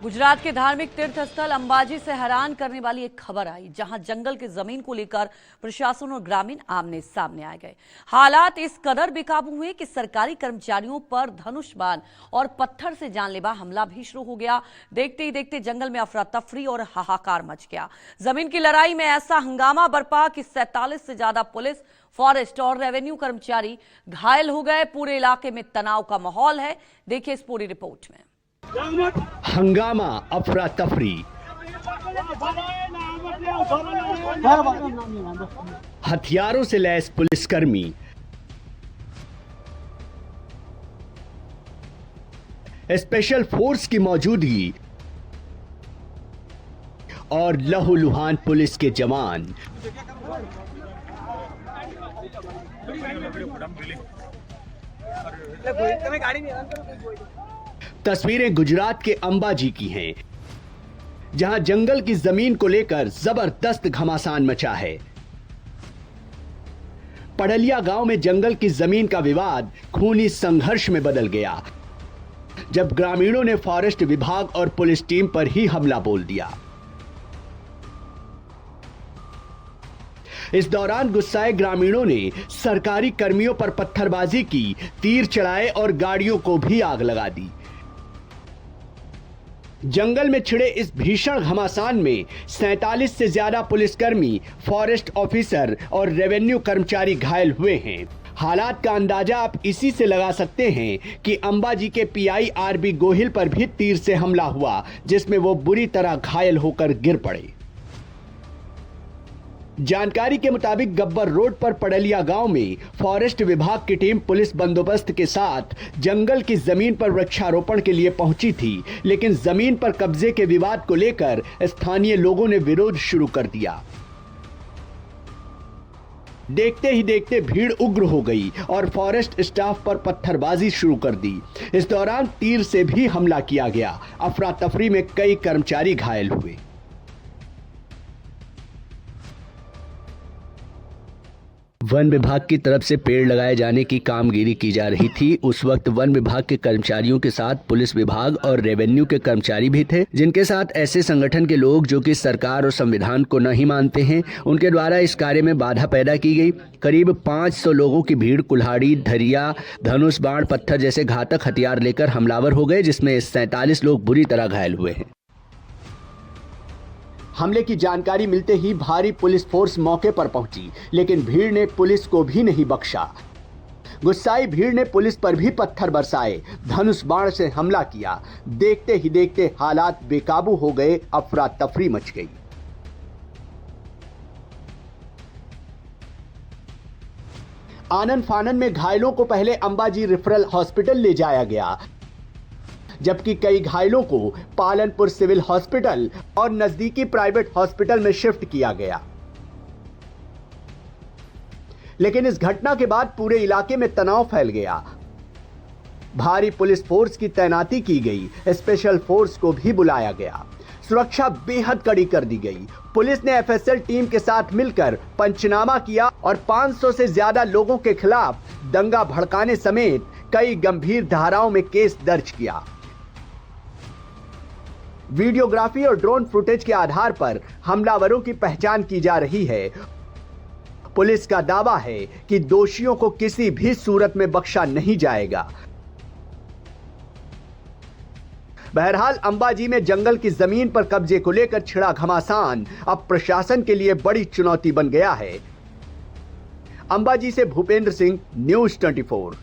गुजरात के धार्मिक तीर्थ स्थल अंबाजी से हैरान करने वाली एक खबर आई, जहां जंगल की जमीन को लेकर प्रशासन और ग्रामीण आमने सामने आ गए। हालात इस कदर बेकाबू हुए कि सरकारी कर्मचारियों पर धनुष बाण और पत्थर से जानलेवा हमला भी शुरू हो गया। देखते ही देखते जंगल में अफरा तफरी और हाहाकार मच गया। जमीन की लड़ाई में ऐसा हंगामा बरपा कि 47 से ज्यादा पुलिस, फॉरेस्ट और रेवेन्यू कर्मचारी घायल हो गए। पूरे इलाके में तनाव का माहौल है। देखिए इस पूरी रिपोर्ट में। हंगामा, अफरा तफरी, हथियारों से लैस पुलिसकर्मी, स्पेशल फोर्स की मौजूदगी और लहूलुहान पुलिस के जवान। तस्वीरें गुजरात के अंबाजी की हैं, जहां जंगल की जमीन को लेकर जबरदस्त घमासान मचा है। पड़लिया गांव में जंगल की जमीन का विवाद खूनी संघर्ष में बदल गया, जब ग्रामीणों ने फॉरेस्ट विभाग और पुलिस टीम पर ही हमला बोल दिया। इस दौरान गुस्साए ग्रामीणों ने सरकारी कर्मियों पर पत्थरबाजी की, तीर चलाए और गाड़ियों को भी आग लगा दी। जंगल में छिड़े इस भीषण घमासान में 47 से ज्यादा पुलिसकर्मी, फॉरेस्ट ऑफिसर और रेवेन्यू कर्मचारी घायल हुए हैं। हालात का अंदाजा आप इसी से लगा सकते हैं कि अंबाजी के पीआई आरबी गोहिल पर भी तीर से हमला हुआ, जिसमें वो बुरी तरह घायल होकर गिर पड़े। जानकारी के मुताबिक गब्बर रोड पर पड़लिया गांव में फॉरेस्ट विभाग की टीम पुलिस बंदोबस्त के साथ जंगल की जमीन पर वृक्षारोपण के लिए पहुंची थी, लेकिन जमीन पर कब्जे के विवाद को लेकर स्थानीय लोगों ने विरोध शुरू कर दिया। देखते ही देखते भीड़ उग्र हो गई और फॉरेस्ट स्टाफ पर पत्थरबाजी शुरू कर दी। इस दौरान तीर से भी हमला किया गया। अफरा तफरी में कई कर्मचारी घायल हुए। वन विभाग की तरफ से पेड़ लगाए जाने की कामगिरी की जा रही थी। उस वक्त वन विभाग के कर्मचारियों के साथ पुलिस विभाग और रेवेन्यू के कर्मचारी भी थे, जिनके साथ ऐसे संगठन के लोग जो कि सरकार और संविधान को नहीं मानते हैं, उनके द्वारा इस कार्य में बाधा पैदा की गई। करीब 500 लोगों की भीड़ कुल्हाड़ी, धरिया, धनुष बाण, पत्थर जैसे घातक हथियार लेकर हमलावर हो गए, जिसमें 47 लोग बुरी तरह घायल हुए हैं। हमले की जानकारी मिलते ही भारी पुलिस फोर्स मौके पर पहुंची, लेकिन भीड़ ने पुलिस को भी नहीं बख्शा। गुस्साई भीड़ ने पुलिस पर भी पत्थर बरसाए, धनुष बाण से हमला किया। देखते ही देखते हालात बेकाबू हो गए, अफरा तफरी मच गई। आनन फानन में घायलों को पहले अंबाजी रेफरल हॉस्पिटल ले जाया गया, जबकि कई घायलों को पालनपुर सिविल हॉस्पिटल और नजदीकी प्राइवेट हॉस्पिटल में शिफ्ट किया गया। लेकिन इस घटना के बाद पूरे इलाके में तनाव फैल गया। भारी पुलिस फोर्स की तैनाती की गई, स्पेशल फोर्स को भी बुलाया गया। सुरक्षा बेहद कड़ी कर दी गई। पुलिस ने एफएसएल टीम के साथ मिलकर पंचनामा किया और 500 से ज्यादा लोगों के खिलाफ दंगा भड़काने समेत कई गंभीर धाराओं में केस दर्ज किया। वीडियोग्राफी और ड्रोन फुटेज के आधार पर हमलावरों की पहचान की जा रही है। पुलिस का दावा है कि दोषियों को किसी भी सूरत में बख्शा नहीं जाएगा। बहरहाल अंबाजी में जंगल की जमीन पर कब्जे को लेकर छिड़ा घमासान अब प्रशासन के लिए बड़ी चुनौती बन गया है। अंबाजी से भूपेंद्र सिंह, न्यूज़ 24।